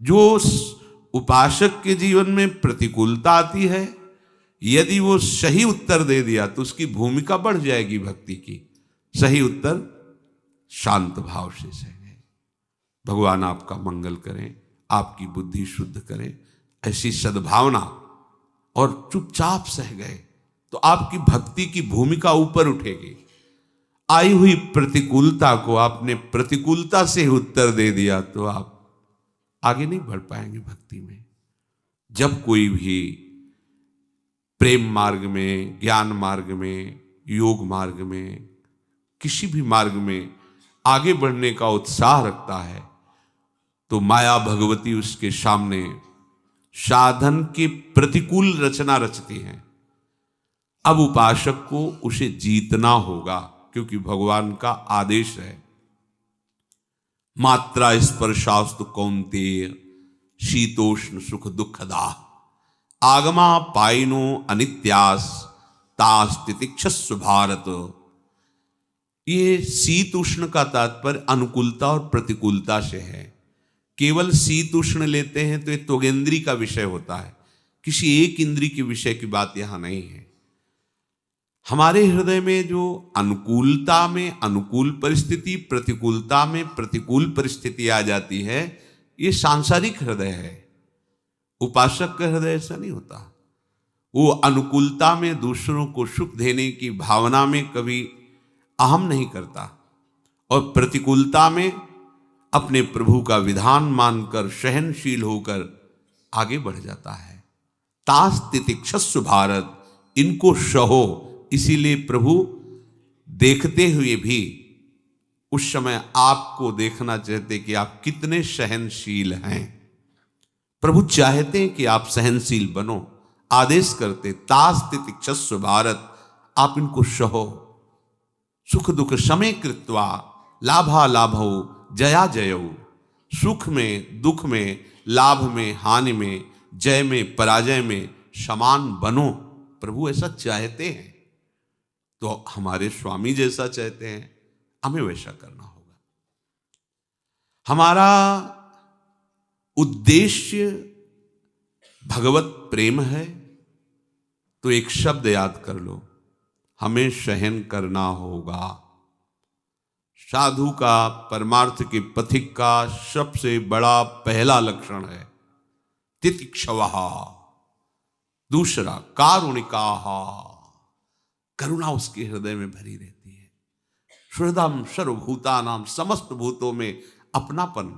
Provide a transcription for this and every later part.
जो उपासक के जीवन में प्रतिकूलता आती है, यदि वो सही उत्तर दे दिया तो उसकी भूमिका बढ़ जाएगी भक्ति की। सही उत्तर शांत भाव से सहे। भगवान आपका मंगल करें, आपकी बुद्धि शुद्ध करें। ऐसी सद्भावना, और चुपचाप सह गए तो आपकी भक्ति की भूमिका ऊपर उठेगी। आई हुई प्रतिकूलता को आपने प्रतिकूलता से ही उत्तर दे दिया तो आप आगे नहीं बढ़ पाएंगे भक्ति में। जब कोई भी प्रेम मार्ग में, ज्ञान मार्ग में, योग मार्ग में, किसी भी मार्ग में आगे बढ़ने का उत्साह रखता है तो माया भगवती उसके सामने साधन की प्रतिकूल रचना रचती है। अब उपासक को उसे जीतना होगा, क्योंकि भगवान का आदेश है, मात्रा स्पर्शास्तु कौन्तेय शीतोष्ण सुख दुखदा आगमा पाइनो अनित्यास तास तितिक्षस्व भारत। ये शीत उष्ण का तात्पर्य अनुकूलता और प्रतिकूलता से है। केवल शीत उष्ण लेते हैं तो ये त्वगेंद्री का विषय होता है, किसी एक इंद्री के विषय की बात यहां नहीं है। हमारे हृदय में जो अनुकूलता में अनुकूल परिस्थिति, प्रतिकूलता में प्रतिकूल परिस्थिति आ जाती है, ये सांसारिक हृदय है। उपासक का हृदय ऐसा नहीं होता। वो अनुकूलता में दूसरों को सुख देने की भावना में कभी अहम नहीं करता, और प्रतिकूलता में अपने प्रभु का विधान मानकर सहनशील होकर आगे बढ़ जाता है। तास तितिक्षस्व भारत, इनको सहो। इसीलिए प्रभु देखते हुए भी उस समय आपको देखना चाहते कि आप कितने सहनशील हैं। प्रभु चाहते हैं कि आप सहनशील बनो, आदेश करते तास तितिक्षस्व भारत, आप इनको सहो। सुख दुख समय कृत्वा लाभा लाभो जया जयो, सुख में दुख में, लाभ में हानि में, जय में पराजय में समान बनो। प्रभु ऐसा चाहते हैं, तो हमारे स्वामी जैसा चाहते हैं, हमें वैसा करना होगा। हमारा उद्देश्य भगवत प्रेम है तो एक शब्द याद कर लो, हमें सहन करना होगा। साधु का, परमार्थ के पथिक का सबसे बड़ा पहला लक्षण है तितिक्षवः। दूसरा कारुणिकाः, करुणा उसके हृदय में भरी रहती है। हृदयम सर्वभूतानां, समस्त भूतों में अपनापन।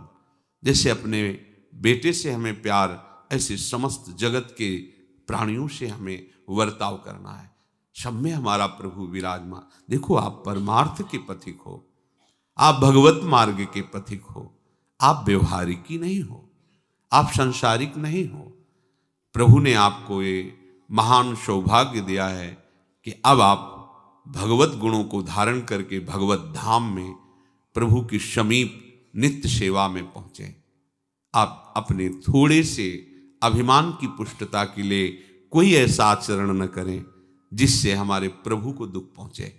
जैसे अपने बेटे से हमें प्यार, ऐसे समस्त जगत के प्राणियों से हमें वर्ताव करना है। सब में हमारा प्रभु विराजमान। देखो, आप परमार्थ के पथिक हो, आप भगवत मार्ग के पथिक हो, आप व्यवहारिकी नहीं हो, आप संसारिक नहीं हो। प्रभु ने आपको ये महान सौभाग्य दिया है कि अब आप भगवत गुणों को धारण करके भगवत धाम में प्रभु की समीप नित्य सेवा में पहुंचे। आप अपने थोड़े से अभिमान की पुष्टता के लिए कोई ऐसा आचरण न करें जिससे हमारे प्रभु को दुख पहुंचे।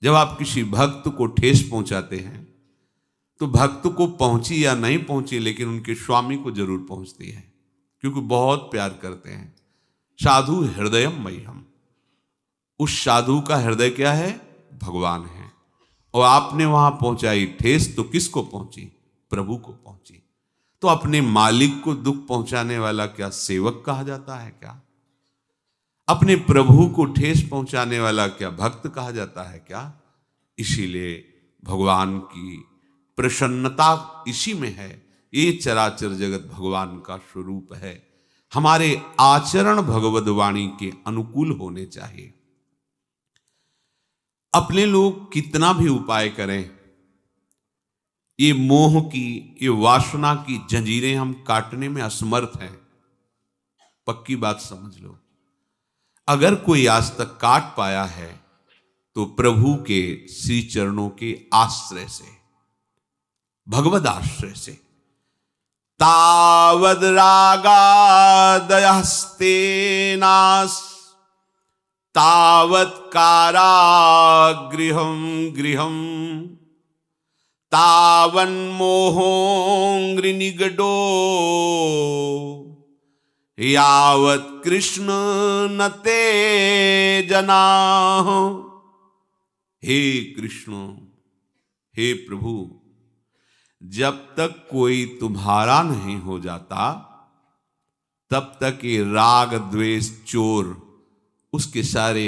जब आप किसी भक्त को ठेस पहुंचाते हैं तो भक्त को पहुंची या नहीं पहुंची, लेकिन उनके स्वामी को जरूर पहुंचती है, क्योंकि बहुत प्यार करते हैं। साधु हृदयम मह्यम, उस साधु का हृदय क्या है? भगवान है। और आपने वहां पहुंचाई ठेस तो किसको पहुंची? प्रभु को पहुंची। तो अपने मालिक को दुख पहुंचाने वाला क्या सेवक कहा जाता है क्या? अपने प्रभु को ठेस पहुंचाने वाला क्या भक्त कहा जाता है क्या? इसीलिए भगवान की प्रसन्नता इसी में है। ये चराचर जगत भगवान का स्वरूप है। हमारे आचरण भगवद वाणी के अनुकूल होने चाहिए। अपने लोग कितना भी उपाय करें, ये मोह की, ये वासना की जंजीरें हम काटने में असमर्थ हैं। पक्की बात समझ लो। अगर कोई आज तक काट पाया है तो प्रभु के श्री चरणों के आश्रय से, भगवद आश्रय से। तावद रागादयस्ते नास तावत कारागृहम गृहम तावन मोहोंग्र निगडो यावत कृष्ण न ते जना। हे कृष्ण, हे प्रभु, जब तक कोई तुम्हारा नहीं हो जाता तब तक ये राग द्वेष चोर उसके सारे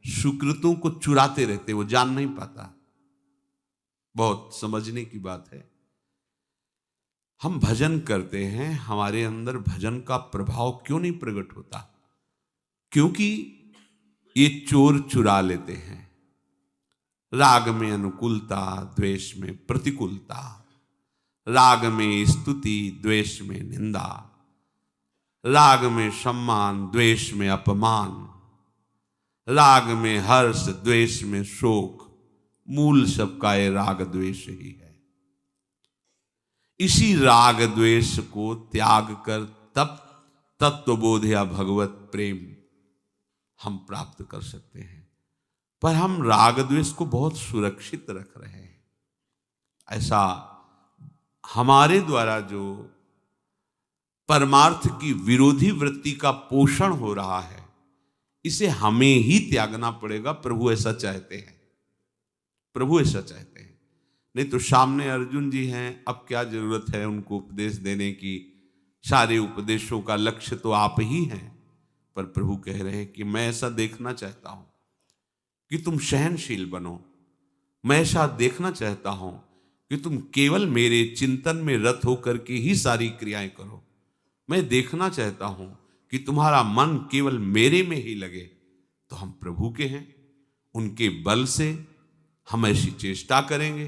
सुकृतों को चुराते रहते, वो जान नहीं पाता। बहुत समझने की बात है। हम भजन करते हैं, हमारे अंदर भजन का प्रभाव क्यों नहीं प्रकट होता? क्योंकि ये चोर चुरा लेते हैं। राग में अनुकूलता, द्वेष में प्रतिकूलता, राग में स्तुति, द्वेष में निंदा, राग में सम्मान, द्वेष में अपमान, राग में हर्ष, द्वेष में शोक। मूल सबका ये राग द्वेष ही है। इसी राग द्वेष को त्याग कर तब तत्वबोध या भगवत प्रेम हम प्राप्त कर सकते हैं। पर हम राग द्वेष को बहुत सुरक्षित रख रहे हैं। ऐसा हमारे द्वारा जो परमार्थ की विरोधी वृत्ति का पोषण हो रहा है, इसे हमें ही त्यागना पड़ेगा। प्रभु ऐसा चाहते हैं, प्रभु ऐसा चाहते हैं। नहीं तो सामने अर्जुन जी हैं, अब क्या जरूरत है उनको उपदेश देने की? सारे उपदेशों का लक्ष्य तो आप ही हैं। पर प्रभु कह रहे हैं कि मैं ऐसा देखना चाहता हूं कि तुम सहनशील बनो। मैं ऐसा देखना चाहता हूं कि तुम केवल मेरे चिंतन में रत होकर के ही सारी क्रियाएं करो। मैं देखना चाहता हूं कि तुम्हारा मन केवल मेरे में ही लगे। तो हम प्रभु के हैं, उनके बल से हम ऐसी चेष्टा करेंगे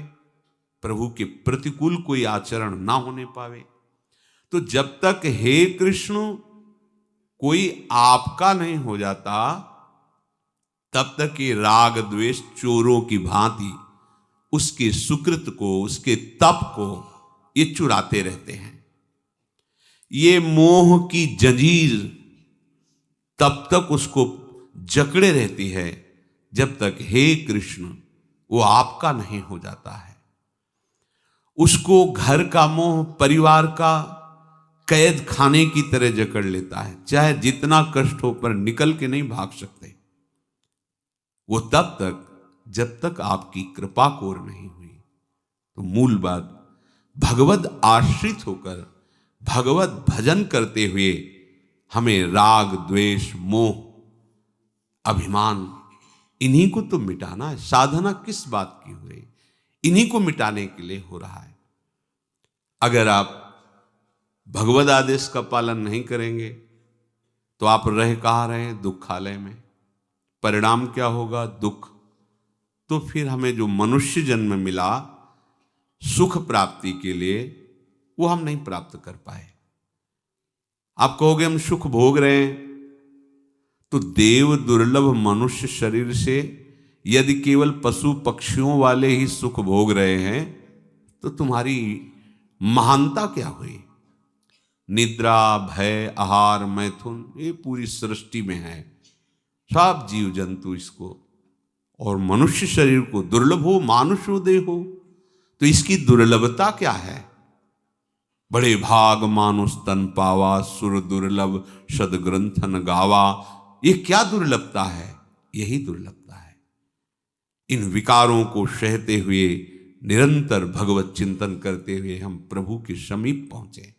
प्रभु के प्रतिकूल कोई आचरण ना होने पावे। तो जब तक हे कृष्ण कोई आपका नहीं हो जाता तब तक ये राग द्वेष चोरों की भांति उसके सुकृत को, उसके तप को ये चुराते रहते हैं। ये मोह की जंजीर तब तक उसको जकड़े रहती है जब तक हे कृष्ण वो आपका नहीं हो जाता है। उसको घर का मोह, परिवार का कैद खाने की तरह जकड़ लेता है। चाहे जितना कष्ट हो पर निकल के नहीं भाग सकते वो तब तक जब तक आपकी कृपा कोर नहीं हुई। तो मूल बात, भगवद आश्रित होकर भगवत भजन करते हुए हमें राग द्वेष मोह अभिमान इन्हीं को तो मिटाना है। साधना किस बात की हुई? इन्हीं को मिटाने के लिए हो रहा है। अगर आप भगवद आदेश का पालन नहीं करेंगे तो आप रह कहाँ रहे? दुखालय में। परिणाम क्या होगा? दुख। तो फिर हमें जो मनुष्य जन्म मिला सुख प्राप्ति के लिए, वो हम नहीं प्राप्त कर पाए। आप कहोगे हम सुख भोग रहे हैं, तो देव दुर्लभ मनुष्य शरीर से यदि केवल पशु पक्षियों वाले ही सुख भोग रहे हैं तो तुम्हारी महानता क्या हुई? निद्रा, भय, आहार, मैथुन, ये पूरी सृष्टि में है। सब जीव जंतु इसको, और मनुष्य शरीर को दुर्लभ हो, मानुषो देहो, तो इसकी दुर्लभता क्या है? बड़े भाग मानुष तन पावा, सुर दुर्लभ सदग्रंथन गावा। ये क्या दुर्लभता है? यही दुर्लभता है। इन विकारों को सहते हुए निरंतर भगवत चिंतन करते हुए हम प्रभु के समीप पहुंचे।